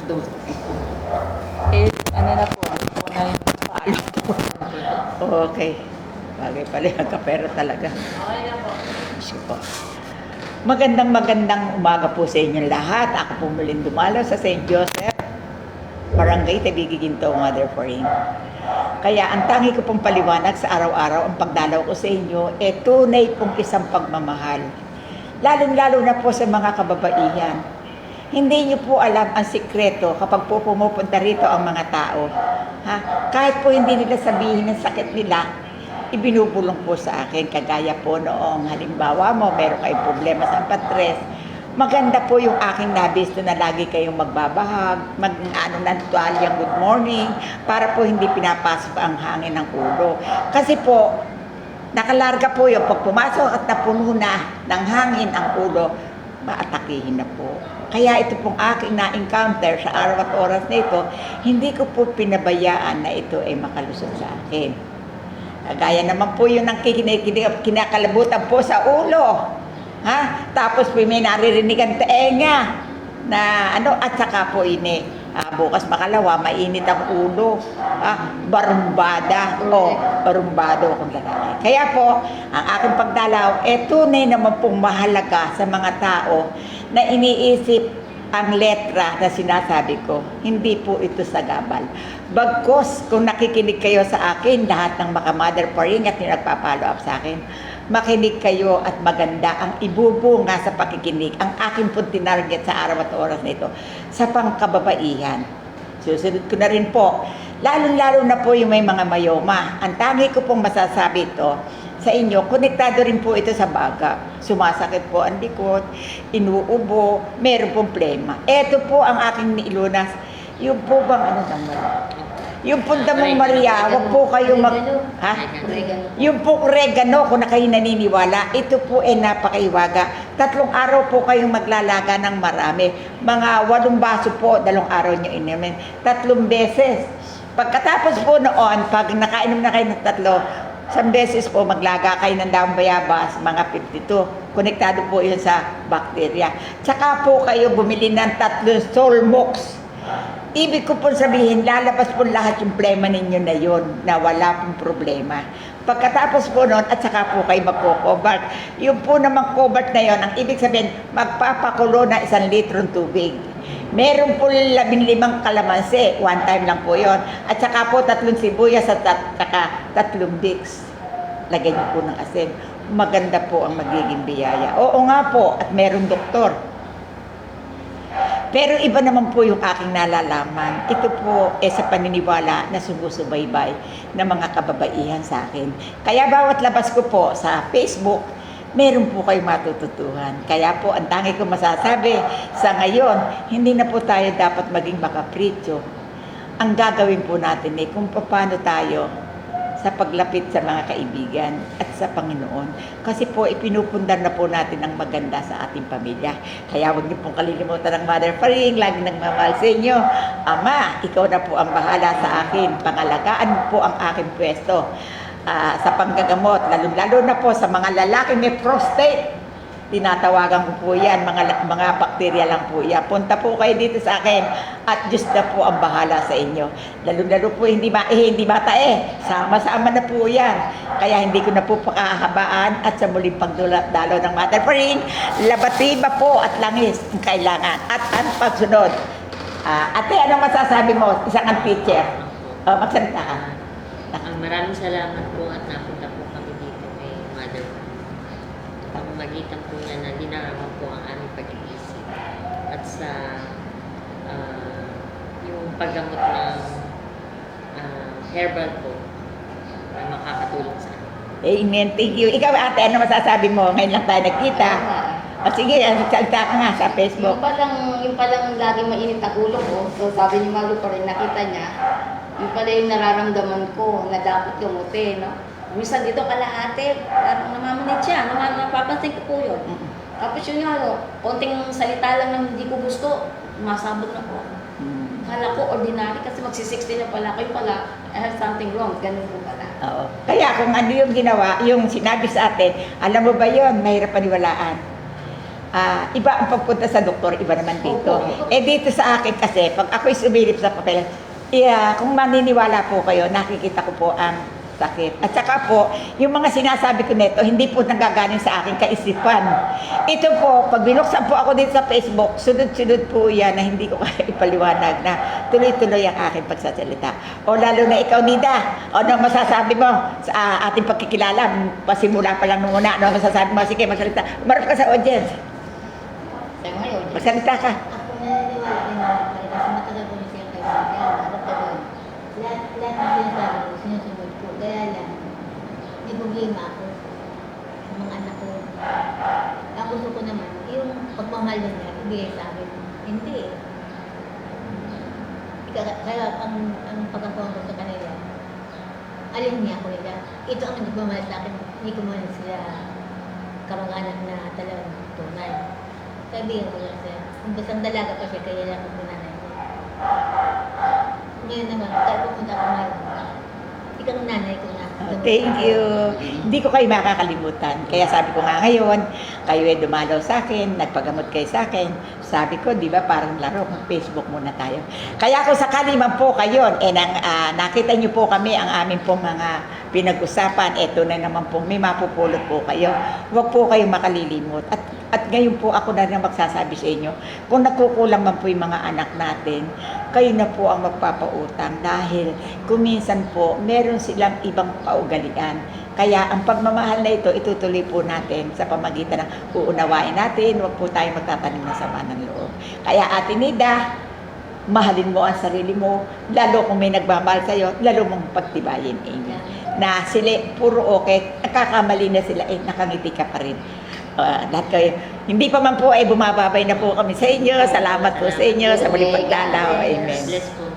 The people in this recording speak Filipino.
Doon. Eh, ano na po na yung palo po. Okay. Bagay pala yung kapera talaga. Okay na po. Sige po. Magandang umaga po sa inyong lahat. Ako po muling dumalo sa St. Joseph, Barangay Tabigi Ginto, Mother for Him. Kaya ang tangi ko pong paliwanag sa araw-araw, ang pagdalaw ko sa inyo, tunay pong isang pagmamahal. Lalong-lalo na po sa mga kababaihan. Hindi niyo po alam ang sikreto kapag po pumupunta rito ang mga tao. Ha? Kahit po hindi nila sabihin ang sakit nila, ibinubulong po sa akin. Kagaya po noong halimbawa mo, meron kayong problema sa patres. Maganda po yung aking nabisto na lagi kayong magbabahag, ng tuwalyang good morning, para po hindi pinapasok ang hangin ng ulo. Kasi po, nakalarga po yung pag pumasok at napuno na ng hangin ang ulo, maatakihin na po. Kaya ito pong aking na-encounter sa araw at oras na ito, hindi ko po pinabayaan na ito ay makalusot sa akin. Kagaya naman po yun ang kinakalabutan po sa ulo. Ha? Tapos po may naririnig ang tenga na at saka po bukas makalawa, mainit ang ulo. Barumbada o barumbado kung lalaki. Kaya po, ang aking pagdalaw, tunay naman pong mahalaga sa mga tao na iniisip ang letra na sinasabi ko. Hindi po ito sagabal. Bagkos, kung nakikinig kayo sa akin, lahat ng mga mother paring at nagpa-follow up sa akin, makinig kayo at maganda ang ibubunga sa pakikinig. Ang aking pong tinarget sa araw at oras na ito sa pangkababaihan. Susunod ko na rin po. Lalong-lalo na po yung may mga mayoma. Ang tangi ko pong masasabi ito sa inyo, konektado rin po ito sa baga. Sumasakit po ang likod, inuubo, meron pong plema. Ito po ang aking nilunas. Yung po bang yung punta mong Maria, wag po kayong yung po oregano, kung na kayo naniniwala, ito po ay napakaiwaga. 3 araw po kayong maglalaga ng marami. Mga 8 baso po, 2 araw nyo inumin. 3 beses. Pagkatapos po noon, pag nakainom na kayo ng 3, 1 beses po maglaga kayo ng daong bayabas, mga 52. Konektado po yun sa bakterya. Tsaka po kayo bumili ng 3 Solmox. Ibig ko po sabihin, lalabas po lahat yung plema ninyo na yun, na wala pong problema. Pagkatapos po noon, at saka po kayo magkukobart. Yung po namang cobart na yun, ang ibig sabihin, magpapakulo na 1 litrong tubig. Meron po 15 kalamansi, 1 time lang po yun. At saka po 3 sibuyas at saka 3 Vicks. Lagyan niyo po ng asin. Maganda po ang magiging biyaya. Oo nga po, at meron doktor. Pero iba naman po yung aking nalalaman. Ito po sa paniniwala na sumusubaybay ng mga kababaihan sa akin. Kaya bawat labas ko po sa Facebook, meron po kayong matututuhan. Kaya po ang tangi ko masasabi sa ngayon, hindi na po tayo dapat maging makapritsyo. Ang gagawin po natin kung paano tayo sa paglapit sa mga kaibigan at sa Panginoon. Kasi po, ipinupundar na po natin ang maganda sa ating pamilya. Kaya huwag niyo pong kalilimutan ng Mother Faring, lagi nagmamahal sa inyo. Ama, ikaw na po ang bahala sa akin. Pangalagaan mo po ang aking pwesto sa panggagamot. Lalo na po sa mga lalaki may prostate. Tinatawagan ko po yan, mga bakterya lang po yan. Punta po kayo dito sa akin at Diyos na po ang bahala sa inyo. Lalo po hindi bata sama-sama na po yan. Kaya hindi ko na po pakahabaan at sa muling pagdalo ng Mother Faring, labatiba po at langis ang kailangan. At ang pagsunod. Ate, anong masasabi mo? Isang ang teacher. Magsalita ka. Maraming salamat po at napunta po kami dito kay Mother Faring. Magitan po niya na dinaraman po ang aming pag-iisip at sa yung paggamot ng herbal po na makakatulong sa amin. Amen. Thank you. Ikaw, ate, ano masasabi mo? Ngayon lang tayo nagkita. Sige, salita ka nga sa Facebook. Yung palang lagi mainit ang ulo ko. So sabi ni Malu pa rin, nakita niya. Yung pala yung nararamdaman ko na dapat kamuti, no? Minsan dito kalahati, parang namamanit siya, napapansin ko po yun. Tapos yun nga, konting salita lang na hindi ko gusto, masabot na po. Kala ko ordinary kasi magsi-60 na pala, kayo pala, I have something wrong, ganun po pala. Oo. Kaya kung ano yung ginawa, yung sinabi sa atin, alam mo ba yun, mahirap paniwalaan. iba ang pagpunta sa doktor, iba naman dito. Opo. Eh dito sa akin kasi, pag ako'y sumilip sa papel, kung maniniwala po kayo, nakikita ko po ang sakit. At saka po, yung mga sinasabi ko nito, hindi po nanggagaling sa aking kaisipan. Ito po, pag binuksan po ako dito sa Facebook, sunod-sunod po yan na hindi ko kaya ipaliwanag na tuloy-tuloy ang aking pagsasalita. O lalo na ikaw, Nida, ano masasabi mo sa ating pagkikilala? Pasimula pa lang nung una, ano masasabi mo? Sige, magsalita. Umarap ka sa audience. Sabi ngayon, Magsalita ka. Ako naniniwala din naman kayo kasi matagal ko na siyang kaibigan. Matagal. Lahat ng sinasabi ko, sinusunod ko. Kaya lang, may problema ako sa mga anak ko. Ang gusto ko naman, yung pagmamahal niya, ibigay sa akin. Hindi eh. Kaya ang pagkakaroon ko sa kanila, alin niya ako nila. Ito ang nagmamahal sa akin, hindi ko man sila kamag-anak na talagang tunay. Sabihin ko lang siya, kung basang dalaga pa siya, kaya lang ako nanay ko. Ngayon naman, kahit pupunta ko ngayon, ikaw ang nanay ko na. Thank you. Hindi ko kayo makakalimutan. Kaya sabi ko nga ngayon, kayo ay dumalaw sa akin, nagpagamot kayo sa akin. Sabi ko, di ba parang laro, Facebook muna tayo. Kaya kung sakali man po kayo, nakita niyo po kami ang aming pong mga pinag-usapan, eto na naman po, may mapupulot po kayo. Huwag po kayong makalilimot. At ngayon po ako na rin magsasabi sa inyo, kung nagkukulang man po yung mga anak natin, kayo na po ang magpapautang dahil kuminsan po, meron silang ibang kaugalian. Kaya ang pagmamahal na ito, itutuloy po natin sa pamagitan ng uunawain natin, huwag po tayo magtatanim ng sama ng loob. Kaya Ate Nida, mahalin mo ang sarili mo, lalo kung may nagmamahal sa'yo, lalo mong pagtibayin. Amen. Na sila puro okay, nakakamali na sila, nakangiti ka pa rin. Lahat kayo, hindi pa man po ay bumababay na po kami sa inyo. Salamat po sa inyo sa muling pagdalaw. Amen. Bless po.